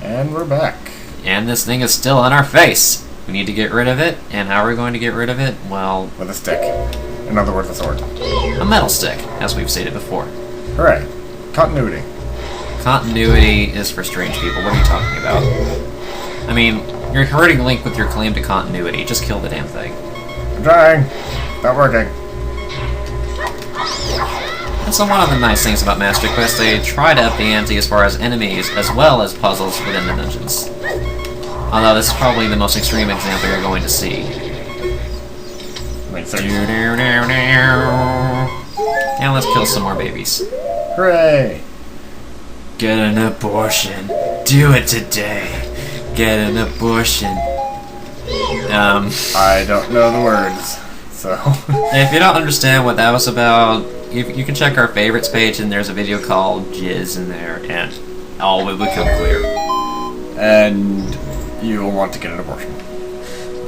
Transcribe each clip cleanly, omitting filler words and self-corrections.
And we're back. And this thing is still on our face. We need to get rid of it, and how are we going to get rid of it? Well... with a stick. In other words, a sword. A metal stick, as we've stated before. Hooray. Continuity. Continuity is for strange people. What are you talking about? I mean, you're hurting Link with your claim to continuity. Just kill the damn thing. I'm trying. Not working. That's one of the nice things about Master Quest. They try to up the ante as far as enemies, as well as puzzles within the dungeons. Although this is probably the most extreme example you're going to see. Now let's kill some more babies. Hooray! Get an abortion. Do it today. Get an abortion. I don't know the words, so... If you don't understand what that was about, you can check our favorites page, and there's a video called Jizz in there, and all will become clear. And you will want to get an abortion.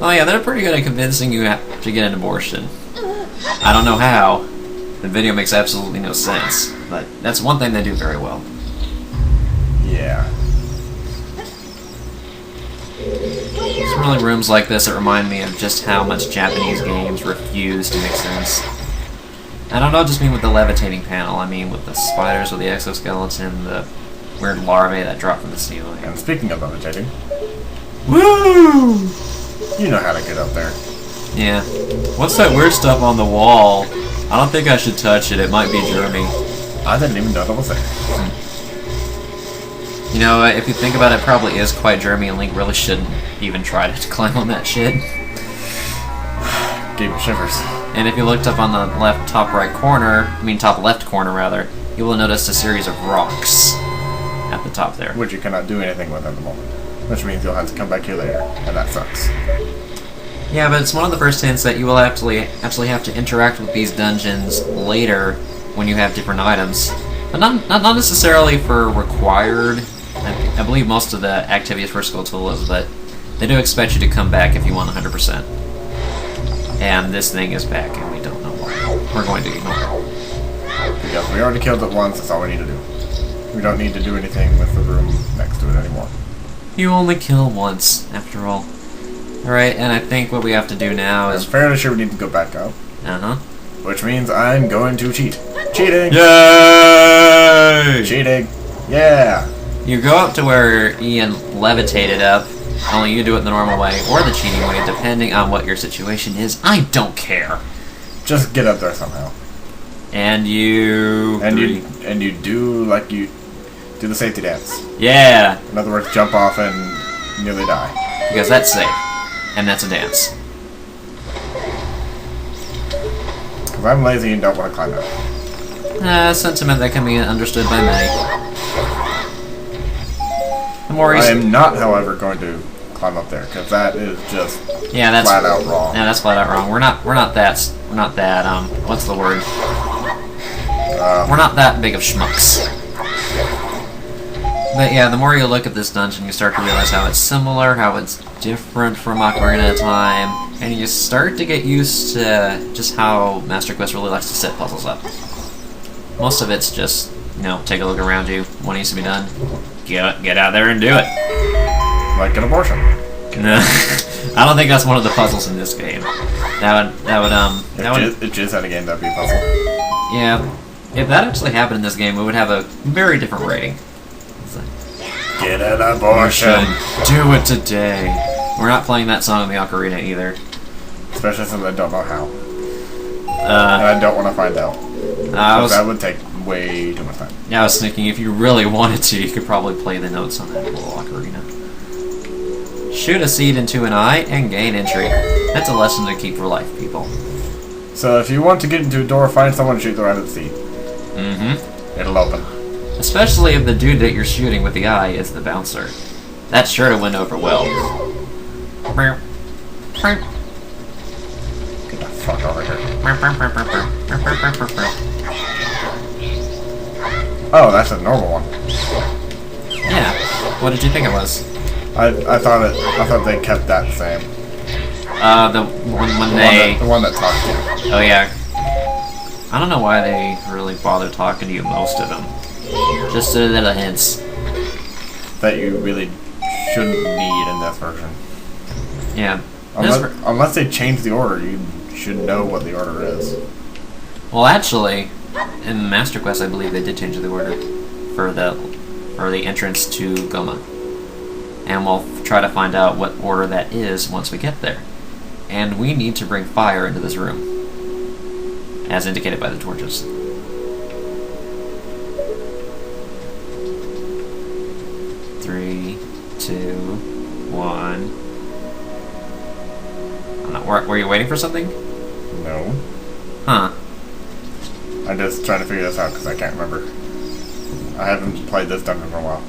Oh yeah, they're pretty good at convincing you to get an abortion. I don't know how. The video makes absolutely no sense, but that's one thing they do very well. Yeah. It's really rooms like this that remind me of just how much Japanese games refuse to make sense. I don't just mean with the levitating panel, I mean with the spiders with the exoskeleton, the weird larvae that drop from the ceiling. And speaking of levitating... Woo! you know how to get up there. Yeah. What's that weird stuff on the wall? I don't think I should touch it, it might be germy. I didn't even know that was there. You know, if you think about it, it probably is quite germy, and Link really shouldn't even try to climb on that shit. Gave me shivers. And if you looked up on the top left corner rather, you will notice a series of rocks at the top there. Which you cannot do anything with at the moment. Which means you'll have to come back here later, and that sucks. Yeah, but it's one of the first hints that you will actually have to interact with these dungeons later when you have different items. But not necessarily for required. I believe most of the activities for Skulltula is, but they do expect you to come back if you want 100%. And this thing is back, and we don't know why. We're going to ignore it. Because we already killed it once, that's all we need to do. We don't need to do anything with the room next to it anymore. You only kill once, after all. Alright, and I think what we have to do now is... I'm fairly sure we need to go back up. Uh-huh. Which means I'm going to cheat. Cheating! Yay! Cheating! Yeah! You go up to where Ian levitated up, only you do it the normal way, or the cheating way, depending on what your situation is. I don't care! Just get up there somehow. And you... And you do, like, you do the safety dance. Yeah! In other words, jump off and nearly die. Because that's safe. And that's a dance. Because I'm lazy and don't want to climb out. A sentiment that can be understood by many. I am not, however, going to climb up there, because that is just flat out wrong. Yeah, that's flat out wrong. We're not that, what's the word? We're not that big of schmucks. But yeah, the more you look at this dungeon, you start to realize how it's similar, how it's different from Ocarina of Time, and you start to get used to just how Master Quest really likes to set puzzles up. Most of it's just, take a look around you, what needs to be done, get out there and do it. Like an abortion. No, I don't think that's one of the puzzles in this game. If Jizz had a game, that'd be a puzzle. Yeah, if that actually happened in this game, we would have a very different rating. Get an abortion. Do it today. We're not playing that song in the Ocarina either. Especially since I don't know how. And I don't want to find out. That would take way too much time. Yeah, I was thinking if you really wanted to, you could probably play the notes on that little Ocarina. Shoot a seed into an eye and gain entry. That's a lesson to keep for life, people. So if you want to get into a door, find someone and shoot the right of the seed. Mm-hmm. It'll open. Especially if the dude that you're shooting with the eye is the bouncer. That's sure to win over well. Get the fuck over here. Oh, that's a normal one. Yeah. What did you think it was? I thought they kept that same. The one that talked to you. Oh yeah. I don't know why they really bother talking to you most of them. Just so that hints. That you really shouldn't need in this version. Yeah. Unless they change the order, you should know what the order is. Well, actually, in Master Quest, I believe they did change the order for the entrance to Goma. And we'll try to find out what order that is once we get there. And we need to bring fire into this room, as indicated by the torches. 3, 2, 1. Were you waiting for something? No. Huh. I'm just trying to figure this out because I can't remember. I haven't played this dungeon for a while.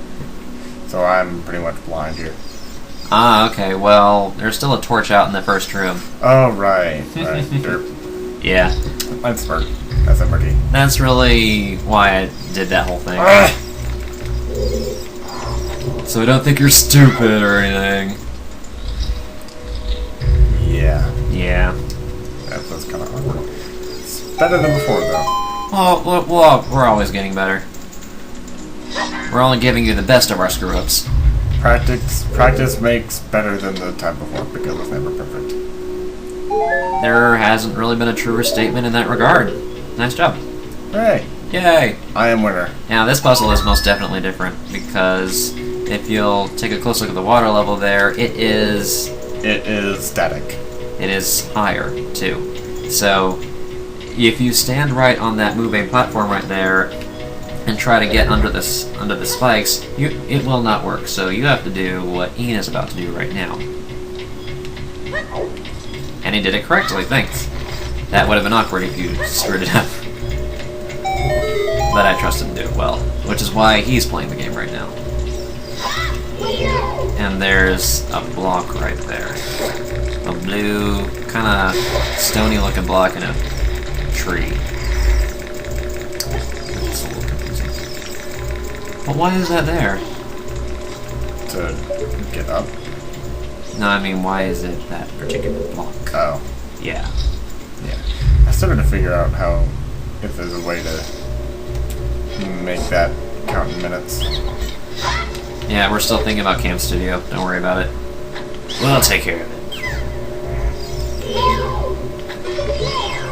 So I'm pretty much blind here. Ah, okay. Well, there's still a torch out in the first room. Oh, right. Right. Derp. Yeah. That's smart. That's MRT. That's really why I did that whole thing. So I don't think you're stupid or anything. Yeah. Yeah. That was kind of awkward. It's better than before, though. Well, we're always getting better. We're only giving you the best of our screw-ups. Practice makes better than the time before because it's never perfect. There hasn't really been a truer statement in that regard. Nice job. Hooray! Yay! I am winner. Now, this puzzle is most definitely different because if you'll take a close look at the water level there, it is static. It is higher, too. So, if you stand right on that moving platform right there and try to get under the spikes, it will not work. So you have to do what Ian is about to do right now. And he did it correctly, thanks. That would have been awkward if you screwed it up. But I trust him to do it well, which is why he's playing the game right now. And there's a block right there. A blue, kind of stony looking block in a tree. It's a little confusing. But why is that there? To get up? No, I mean, why is it that particular block? Oh. Yeah. Yeah. I still got to figure out if there's a way to make that count in minutes. Yeah, we're still thinking about Camp Studio. Don't worry about it. We'll take care of it.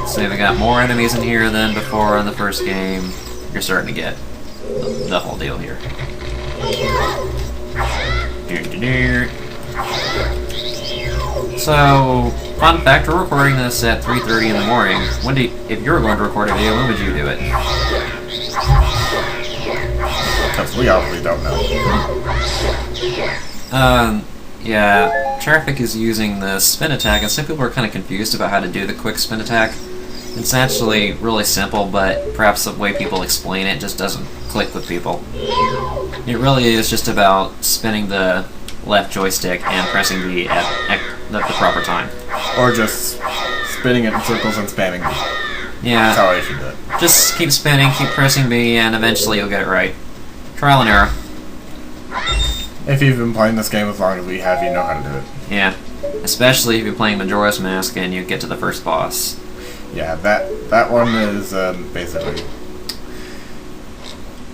So we got more enemies in here than before in the first game. You're starting to get the whole deal here. So, fun fact, we're recording this at 3:30 in the morning. If you were going to record a video, when would you do it? Because we obviously don't know. Yeah, Traffic is using the spin attack, and some people are kind of confused about how to do the quick spin attack. It's actually really simple, but perhaps the way people explain it just doesn't click with people. It really is just about spinning the left joystick and pressing B at the proper time. Or just spinning it in circles and spamming B. Yeah. That's how I should do it. Just keep spinning, keep pressing B, and eventually you'll get it right. Trial and error. If you've been playing this game as long as we have, you know how to do it. Yeah. Especially if you're playing Majora's Mask and you get to the first boss. Yeah, that one is basically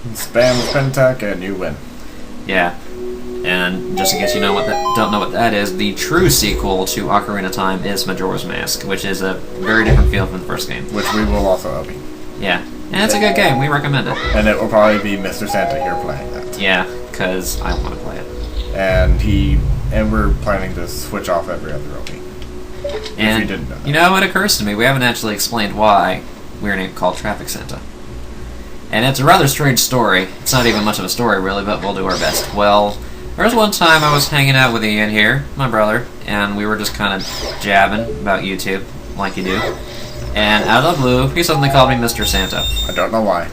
spam the spin attack and you win. Yeah. And just in case you don't know what that is, the true sequel to Ocarina of Time is Majora's Mask, which is a very different feel from the first game. Which we will also open. Yeah. And it's a good game. We recommend it. And it will probably be Mr. Santa here playing that. Yeah, because I want to play it. And we're planning to switch off every other OP. And, if you didn't know that. You know, it occurs to me, we haven't actually explained why we're called Traffic Santa. And it's a rather strange story. It's not even much of a story, really, but we'll do our best. Well, there was one time I was hanging out with Ian here, my brother, and we were just kind of jabbing about YouTube, like you do. And out of the blue, he suddenly called me Mr. Santa. I don't know why.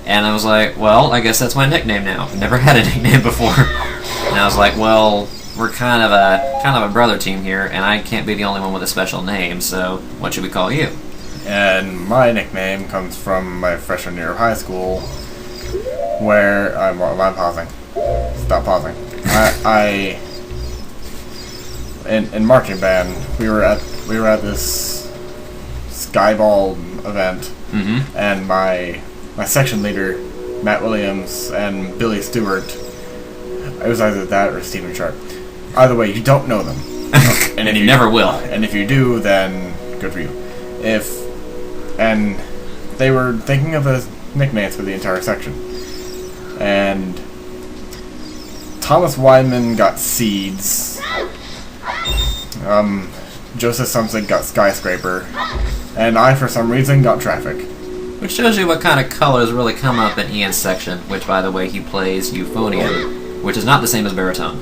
And I was like, well, I guess that's my nickname now. I've never had a nickname before. And I was like, well, we're kind of a brother team here, and I can't be the only one with a special name, so what should we call you? And my nickname comes from my freshman year of high school, where I'm pausing. Stop pausing. In marching band, we were at this skyball event, and my section leader, Matt Williams, and Billy Stewart It was either that or Stephen Sharp. Either way, you don't know them. And you never will. And if you do, then good for you. And they were thinking of a nicknames for the entire section. And Thomas Wyman got Seeds. Joseph Sumsick got Skyscraper. And I, for some reason, got Traffic. Which shows you what kind of colors really come up in Ian's section, which, by the way, he plays euphonium, which is not the same as baritone.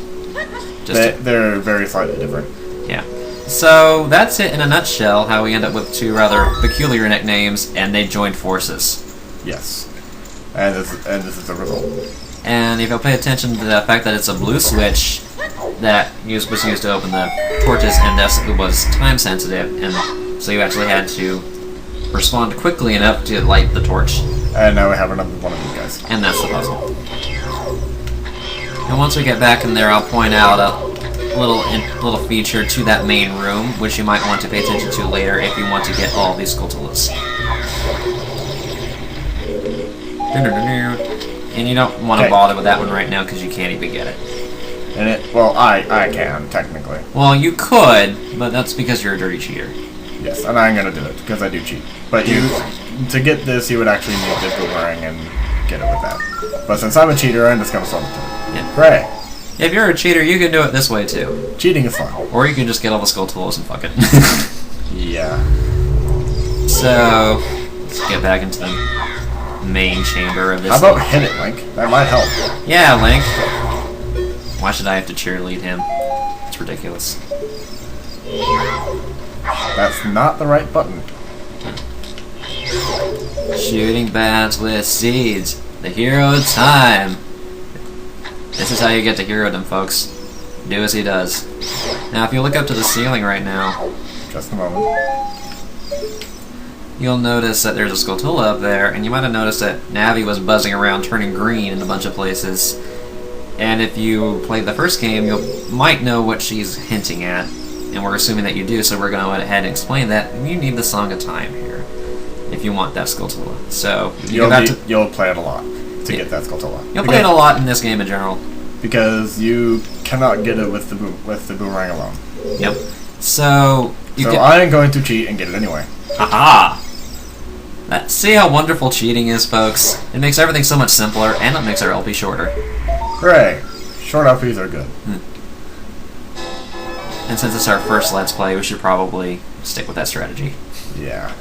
They're very slightly different. Yeah. So that's it in a nutshell, how we end up with two rather peculiar nicknames, and they joined forces. Yes. And this is the result. And if you'll pay attention to the fact that it's a blue switch that was used to open the torches, and thus it was time sensitive, and so you actually had to respond quickly enough to light the torch. And now we have another one of these guys. And that's the puzzle. And once we get back in there, I'll point out a little feature to that main room, which you might want to pay attention to later if you want to get all these Skulltulas. And you don't want to bother with that one right now because you can't even get it. And well, I can, technically. Well, you could, but that's because you're a dirty cheater. Yes, and I'm gonna do it, because I do cheat. But to get this, you would actually need the boomerang and get it with that. But since I'm a cheater, I'm just gonna solve it. Yeah. Great. If you're a cheater, you can do it this way too. Cheating is fun. Or you can just get all the Skulltulas and fuck it. Yeah. So, let's get back into the main chamber of this. How about hit it, Link? That might help. Yeah, Link. Why should I have to cheerlead him? It's ridiculous. That's not the right button. Shooting bats with seeds. The hero time. This is how you get to herodom, folks. Do as he does. Now, if you look up to the ceiling right now, Just a moment. you'll notice that there's a Skulltula up there, and you might have noticed that Navi was buzzing around, turning green in a bunch of places. And if you played the first game, you might know what she's hinting at, and we're assuming that you do, so we're going to go ahead and explain that. You need the Song of Time here, if you want that Skulltula. So, you'll play it a lot to get that Skulltula. You'll play it a lot in this game in general. Because you cannot get it with the boomerang alone. Yep. So I'm going to cheat and get it anyway. Aha! See how wonderful cheating is, folks? It makes everything so much simpler, and it makes our LP shorter. Hooray! Short LPs are good. And since it's our first Let's Play, we should probably stick with that strategy. Yeah.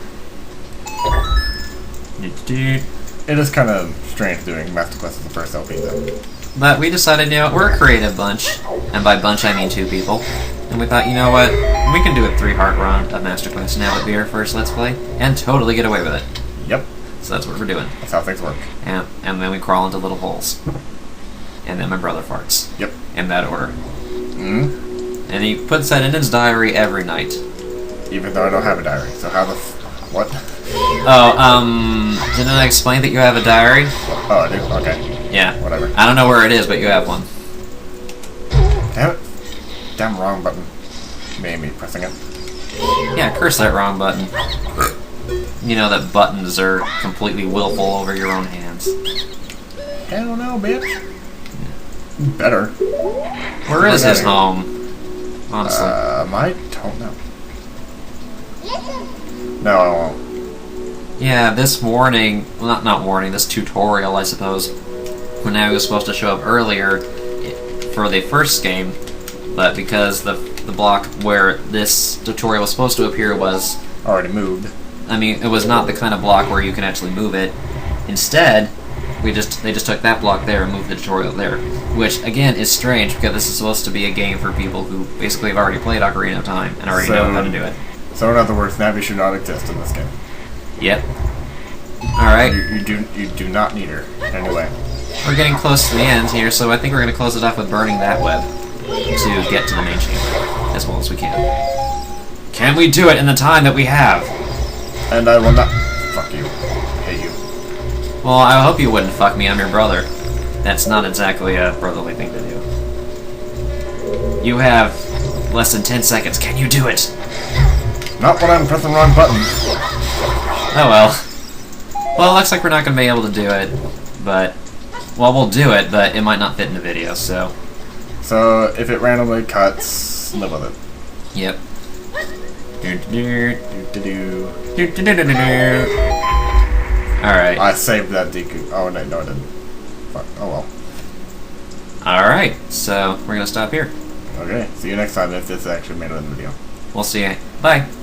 It is kind of strange doing Master Quest as the first LP, though. But we decided, we're a creative bunch, and by bunch I mean 2 people. And we thought, you know what, we can do a 3-heart run of Master Quest and have it be our first Let's Play, and totally get away with it. Yep. So that's what we're doing. That's how things work. And then we crawl into little holes. And then my brother farts. Yep. In that order. Mm-hmm. And he puts that in his diary every night. Even though I don't have a diary, so how the what? Oh, didn't I explain that you have a diary? Oh, I do? Okay. Yeah. Whatever. I don't know where it is, but you have one. Damn it. Damn wrong button. Made me pressing it. Yeah, curse that wrong button. You know that buttons are completely willful over your own hands. Hell no, bitch. Better. Where is his home? Honestly. I don't know. No, I won't. Yeah, this warning, well, not warning, this tutorial, I suppose, when I was supposed to show up earlier for the first game, but because the block where this tutorial was supposed to appear was already moved. I mean, it was not the kind of block where you can actually move it. Instead, they just took that block there and moved the tutorial there, which again is strange because this is supposed to be a game for people who basically have already played Ocarina of Time and already know how to do it. So in other words, Navi should not exist in this game. Yep. Alright. You do not need her. Anyway. We're getting close to the end here, so I think we're going to close it off with burning that web to get to the main chamber as well as we can. Can we do it in the time that we have? And I will not... Fuck you. Hate you. Well, I hope you wouldn't fuck me. I'm your brother. That's not exactly a brotherly thing to do. You have less than 10 seconds. Can you do it? Not when I'm pressing the wrong button. Oh well. Well, it looks like we're not going to be able to do it, but... Well, we'll do it, but it might not fit in the video, so... So if it randomly cuts, live with it. Yep. Alright. I saved that Deku. Oh, no, I didn't. Fuck. Oh, well. Alright, so we're gonna stop here. Okay, see you next time if this actually made it in the video. We'll see you. Bye.